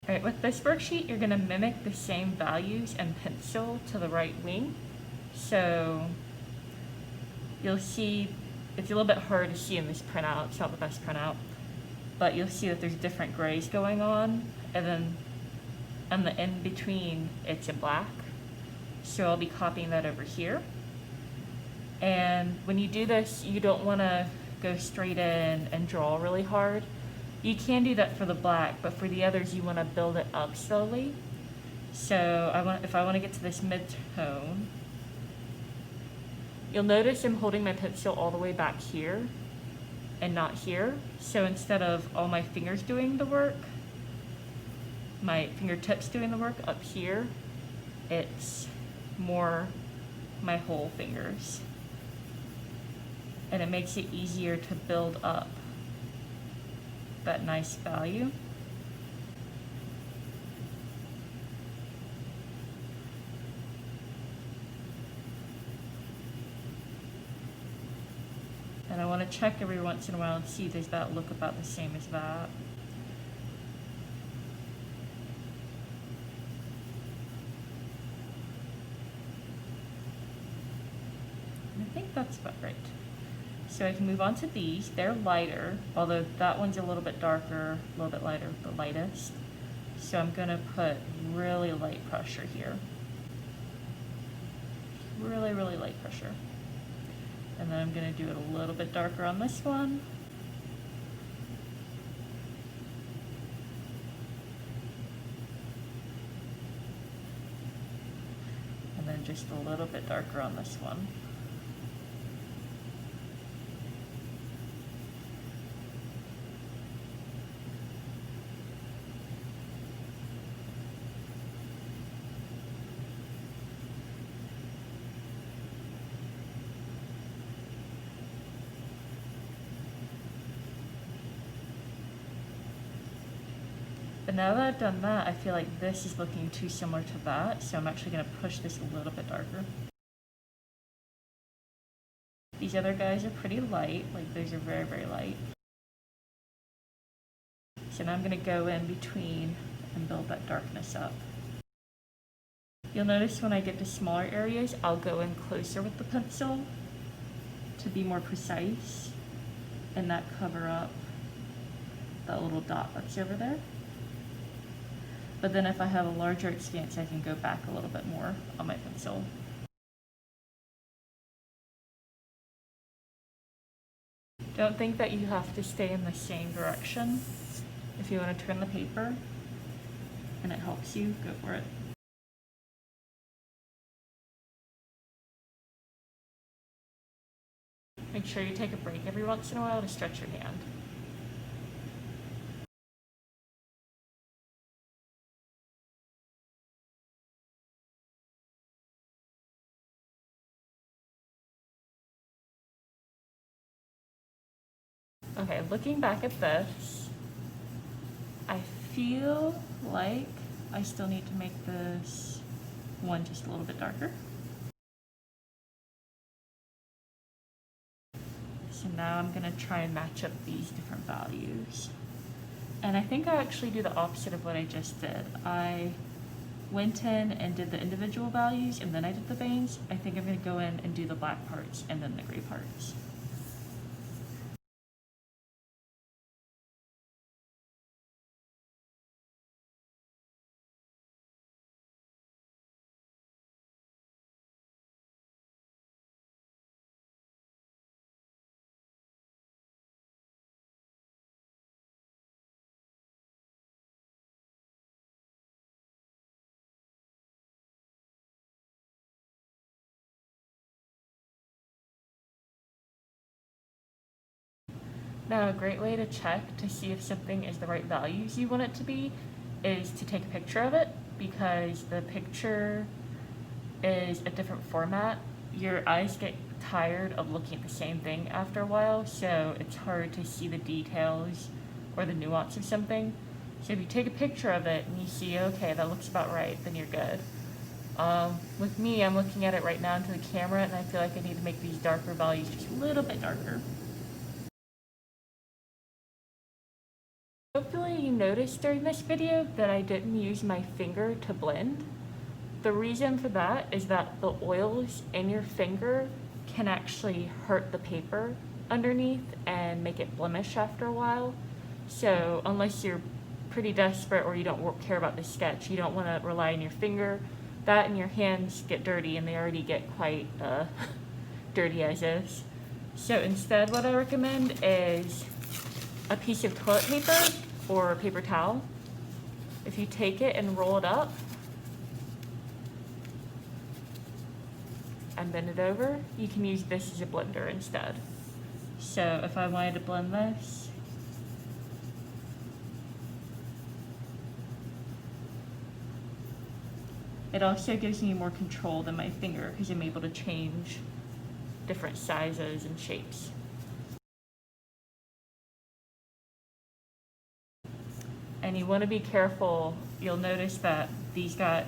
All right, with this worksheet, you're gonna mimic the same values and pencil to the right wing. So you'll see, it's a little bit hard to see in this printout, it's not the best printout, but you'll see that there's different grays going on, and then on the in between, it's in black. So I'll be copying that over here. And when you do this, you don't wanna go straight in and draw really hard. You can do that for the black, but for the others, you wanna build it up slowly. So if I wanna get to this mid-tone, you'll notice I'm holding my pencil all the way back here and not here. So instead of all my fingers doing the work, my fingertips doing the work up here, it's more my whole fingers. And it makes it easier to build up that nice value. And I want to check every once in a while and see, does that look about the same as that? And I think that's about right. So I can move on to these. They're lighter, although that one's a little bit darker, a little bit lighter, the lightest. So I'm gonna put really light pressure here. Really, really light pressure. And then I'm gonna do it a little bit darker on this one. And then just a little bit darker on this one. But now that I've done that, I feel like this is looking too similar to that, so I'm actually going to push this a little bit darker. These other guys are pretty light, like those are very, very light. So now I'm going to go in between and build that darkness up. You'll notice when I get to smaller areas, I'll go in closer with the pencil to be more precise and not cover up that little dot that's over there. But then if I have a larger expanse, I can go back a little bit more on my pencil. Don't think that you have to stay in the same direction. If you want to turn the paper and it helps you, go for it. Make sure you take a break every once in a while to stretch your hand. Okay, looking back at this, I feel like I still need to make this one just a little bit darker. So now I'm gonna try and match up these different values. And I think I actually do the opposite of what I just did. I went in and did the individual values and then I did the veins. I think I'm gonna go in and do the black parts and then the gray parts. Now, a great way to check to see if something is the right values you want it to be is to take a picture of it, because the picture is a different format. Your eyes get tired of looking at the same thing after a while, so it's hard to see the details or the nuance of something. So if you take a picture of it and you see, okay, that looks about right, then you're good. With me, I'm looking at it right now into the camera and I feel like I need to make these darker values just a little bit darker. Hopefully you noticed during this video that I didn't use my finger to blend. The reason for that is that the oils in your finger can actually hurt the paper underneath and make it blemish after a while. So unless you're pretty desperate or you don't care about the sketch, you don't want to rely on your finger. That and your hands get dirty, and they already get quite dirty as is. So instead what I recommend is a piece of toilet paper or a paper towel. If you take it and roll it up and bend it over, you can use this as a blender instead. So if I wanted to blend this, it also gives me more control than my finger because I'm able to change different sizes and shapes. And you want to be careful. You'll notice that these got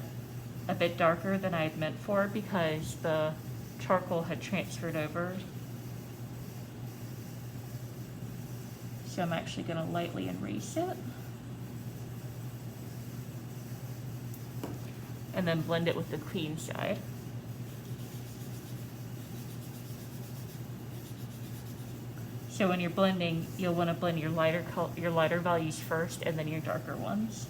a bit darker than I had meant for because the charcoal had transferred over. So I'm actually going to lightly erase it. And then blend it with the clean side. So when you're blending, you'll want to blend your lighter values first and then your darker ones.